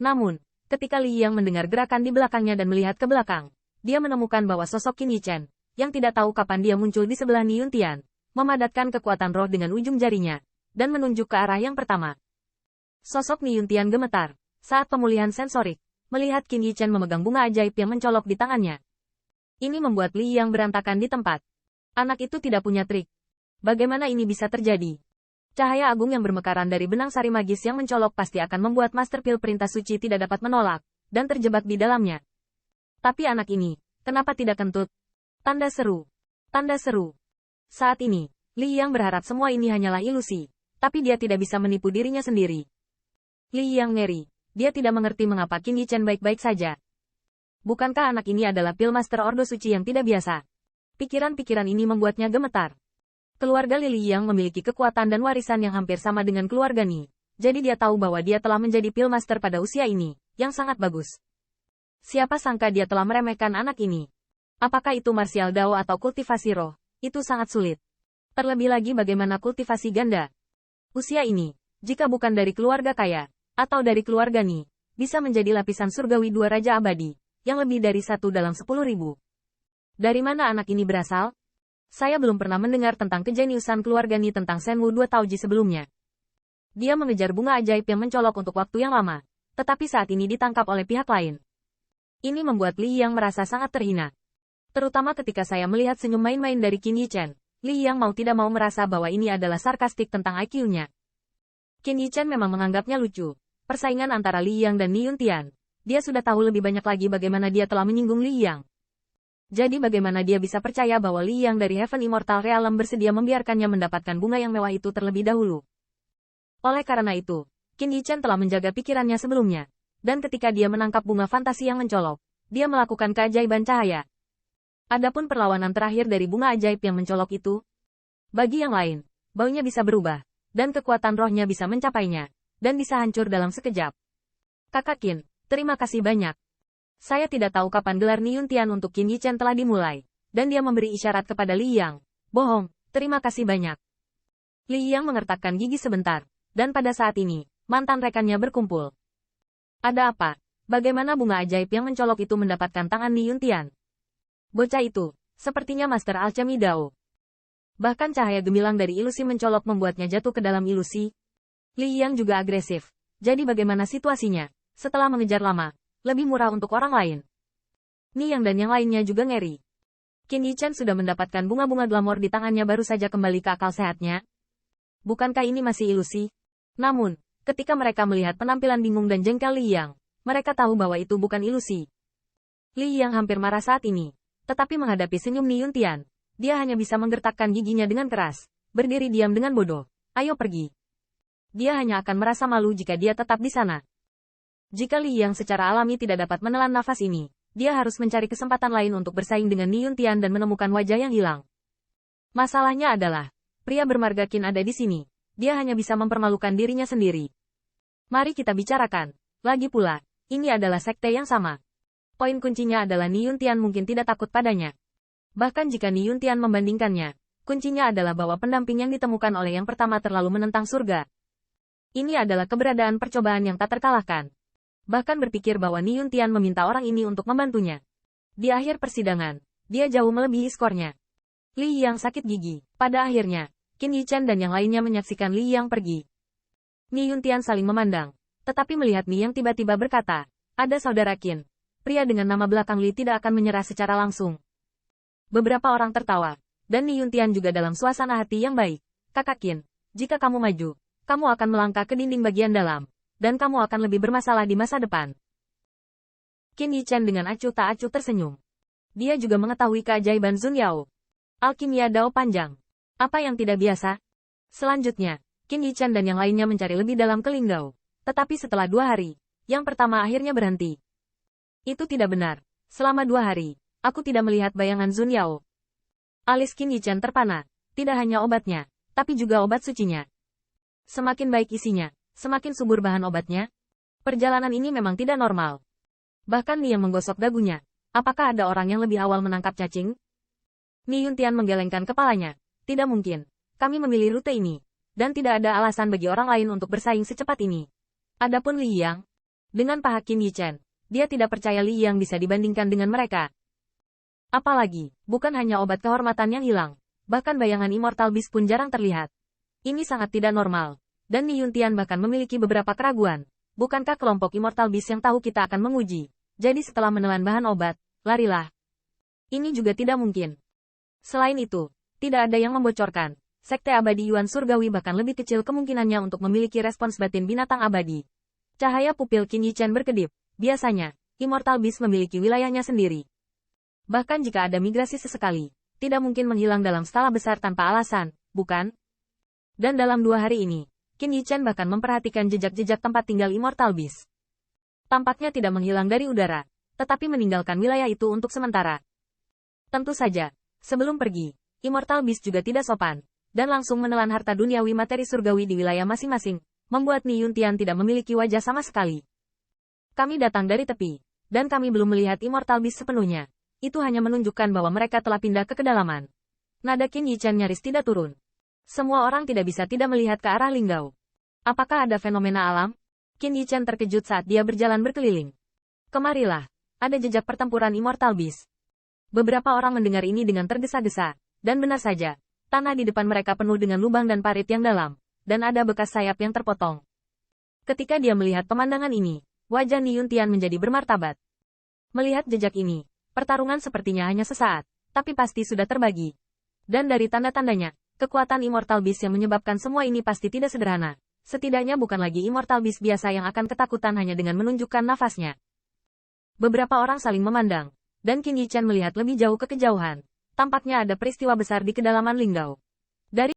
Namun, ketika Li Yang mendengar gerakan di belakangnya dan melihat ke belakang, dia menemukan bahwa sosok Qin Yichen, yang tidak tahu kapan dia muncul di sebelah Ni Yuntian, memadatkan kekuatan roh dengan ujung jarinya, dan menunjuk ke arah yang pertama. Sosok Ni Yuntian gemetar saat pemulihan sensorik, melihat Qin Yichen memegang bunga ajaib yang mencolok di tangannya. Ini membuat Li Yang berantakan di tempat. Anak itu tidak punya trik. Bagaimana ini bisa terjadi? Cahaya agung yang bermekaran dari benang sari magis yang mencolok pasti akan membuat Master Pil perintah suci tidak dapat menolak, dan terjebak di dalamnya. Tapi anak ini, kenapa tidak kentut? Tanda seru. Tanda seru. Saat ini, Li Yang berharap semua ini hanyalah ilusi, tapi dia tidak bisa menipu dirinya sendiri. Li Yang ngeri. Dia tidak mengerti mengapa Qin Yichen baik-baik saja. Bukankah anak ini adalah Pil Master Ordo Suci yang tidak biasa? Pikiran-pikiran ini membuatnya gemetar. Keluarga Li Yang memiliki kekuatan dan warisan yang hampir sama dengan keluarga Ni. Jadi dia tahu bahwa dia telah menjadi Pil Master pada usia ini, yang sangat bagus. Siapa sangka dia telah meremehkan anak ini. Apakah itu martial dao atau kultivasi roh? Itu sangat sulit. Terlebih lagi bagaimana kultivasi ganda. Usia ini, jika bukan dari keluarga kaya, atau dari keluarga Ni, bisa menjadi lapisan surgawi 2 raja abadi, yang lebih dari 1 dalam 10.000. Dari mana anak ini berasal? Saya belum pernah mendengar tentang kejeniusan keluarga Ni tentang Shenwu 2 Taoji sebelumnya. Dia mengejar bunga ajaib yang mencolok untuk waktu yang lama, tetapi saat ini ditangkap oleh pihak lain. Ini membuat Li Yang merasa sangat terhina. Terutama ketika saya melihat senyum main-main dari Qin Yichen, Li Yang mau tidak mau merasa bahwa ini adalah sarkastik tentang IQ-nya. Qin Yichen memang menganggapnya lucu. Persaingan antara Li Yang dan Ni Yuntian. Dia sudah tahu lebih banyak lagi bagaimana dia telah menyinggung Li Yang. Jadi bagaimana dia bisa percaya bahwa Li Yang dari Heaven Immortal Realm bersedia membiarkannya mendapatkan bunga yang mewah itu terlebih dahulu. Oleh karena itu, Qin Yichen telah menjaga pikirannya sebelumnya. Dan ketika dia menangkap bunga fantasi yang mencolok, dia melakukan keajaiban cahaya. Adapun perlawanan terakhir dari bunga ajaib yang mencolok itu, bagi yang lain, baunya bisa berubah, dan kekuatan rohnya bisa mencapainya, dan bisa hancur dalam sekejap. Kakak Qin, terima kasih banyak. Saya tidak tahu kapan gelar Ni Yuntian untuk Qin Yichen telah dimulai, dan dia memberi isyarat kepada Li Yang. Bohong, terima kasih banyak. Li Yang mengertakkan gigi sebentar, dan pada saat ini, mantan rekannya berkumpul. Ada apa? Bagaimana bunga ajaib yang mencolok itu mendapatkan tangan Ni Yuntian? Bocah itu, sepertinya Master Alchemy Dao. Bahkan cahaya gemilang dari ilusi mencolok membuatnya jatuh ke dalam ilusi. Li Yang juga agresif. Jadi bagaimana situasinya? Setelah mengejar lama, lebih murah untuk orang lain. Ni Yang dan yang lainnya juga ngeri. Qin Yichen sudah mendapatkan bunga-bunga glamor di tangannya baru saja kembali ke akal sehatnya. Bukankah ini masih ilusi? Namun, ketika mereka melihat penampilan bingung dan jengkel Li Yang, mereka tahu bahwa itu bukan ilusi. Li Yang hampir marah saat ini. Tetapi menghadapi senyum Ni Yuntian, dia hanya bisa menggertakkan giginya dengan keras, berdiri diam dengan bodoh. Ayo pergi. Dia hanya akan merasa malu jika dia tetap di sana. Jika Li Yang secara alami tidak dapat menelan nafas ini, dia harus mencari kesempatan lain untuk bersaing dengan Ni Yuntian dan menemukan wajah yang hilang. Masalahnya adalah, pria bermarga Qin ada di sini. Dia hanya bisa mempermalukan dirinya sendiri. Mari kita bicarakan. Lagi pula, ini adalah sekte yang sama. Poin kuncinya adalah Ni Yuntian mungkin tidak takut padanya. Bahkan jika Ni Yuntian membandingkannya, kuncinya adalah bahwa pendamping yang ditemukan oleh yang pertama terlalu menentang surga. Ini adalah keberadaan percobaan yang tak terkalahkan. Bahkan berpikir bahwa Ni Yuntian meminta orang ini untuk membantunya. Di akhir persidangan, dia jauh melebihi skornya. Li Yang sakit gigi. Pada akhirnya, Qin Yichen dan yang lainnya menyaksikan Li Yang pergi. Ni Yuntian saling memandang. Tetapi melihat Ni Yang tiba-tiba berkata, ada saudara Qin. Pria dengan nama belakang Li tidak akan menyerah secara langsung. Beberapa orang tertawa, dan Ni Yuntian juga dalam suasana hati yang baik. Kakak Qin, jika kamu maju, kamu akan melangkah ke dinding bagian dalam, dan kamu akan lebih bermasalah di masa depan. Qin Yichen dengan acuh tak acuh tersenyum. Dia juga mengetahui keajaiban Zun Yao. Alkimia Dao panjang. Apa yang tidak biasa? Selanjutnya, Qin Yichen dan yang lainnya mencari lebih dalam ke Linggao. Tetapi setelah 2 hari, yang pertama akhirnya berhenti. Itu tidak benar. Selama 2 hari, aku tidak melihat bayangan Zun Yao. Alis Qin Yichen terpana. Tidak hanya obatnya, tapi juga obat sucinya. Semakin baik isinya, semakin subur bahan obatnya. Perjalanan ini memang tidak normal. Bahkan Ni yang menggosok dagunya. Apakah ada orang yang lebih awal menangkap cacing? Ni Yuntian menggelengkan kepalanya. Tidak mungkin. Kami memilih rute ini. Dan tidak ada alasan bagi orang lain untuk bersaing secepat ini. Adapun Li Yang, Dengan paha Qin Yichen, dia tidak percaya Li Yang bisa dibandingkan dengan mereka. Apalagi, bukan hanya obat kehormatan yang hilang, bahkan bayangan Immortal Beast pun jarang terlihat. Ini sangat tidak normal. Dan Ni Yuntian bahkan memiliki beberapa keraguan. Bukankah kelompok Immortal Beast yang tahu kita akan menguji? Jadi setelah menelan bahan obat, larilah. Ini juga tidak mungkin. Selain itu, tidak ada yang membocorkan. Sekte abadi Yuan Surgawi bahkan lebih kecil kemungkinannya untuk memiliki respons batin binatang abadi. Cahaya pupil Qin Yichen berkedip. Biasanya, Immortal Beast memiliki wilayahnya sendiri. Bahkan jika ada migrasi sesekali, tidak mungkin menghilang dalam skala besar tanpa alasan, bukan? Dan dalam 2 hari ini, Qin Yichen bahkan memperhatikan jejak-jejak tempat tinggal Immortal Beast. Tampaknya tidak menghilang dari udara, tetapi meninggalkan wilayah itu untuk sementara. Tentu saja, sebelum pergi, Immortal Beast juga tidak sopan, dan langsung menelan harta duniawi materi surgawi di wilayah masing-masing, membuat Ni Yuntian tidak memiliki wajah sama sekali. Kami datang dari tepi, dan kami belum melihat Immortal Beast sepenuhnya. Itu hanya menunjukkan bahwa mereka telah pindah ke kedalaman. Nada Qin Yichen nyaris tidak turun. Semua orang tidak bisa tidak melihat ke arah Linggau. Apakah ada fenomena alam? Qin Yichen terkejut saat dia berjalan berkeliling. Kemarilah, ada jejak pertempuran Immortal Beast. Beberapa orang mendengar ini dengan tergesa-gesa, dan benar saja. Tanah di depan mereka penuh dengan lubang dan parit yang dalam, dan ada bekas sayap yang terpotong. Ketika dia melihat pemandangan ini, wajah Ni Yuntian menjadi bermartabat. Melihat jejak ini, pertarungan sepertinya hanya sesaat, tapi pasti sudah terbagi. Dan dari tanda-tandanya, kekuatan Immortal Beast yang menyebabkan semua ini pasti tidak sederhana. Setidaknya bukan lagi Immortal Beast biasa yang akan ketakutan hanya dengan menunjukkan nafasnya. Beberapa orang saling memandang, dan Qin Yichen melihat lebih jauh ke kejauhan. Tampaknya ada peristiwa besar di kedalaman Linggau. Dari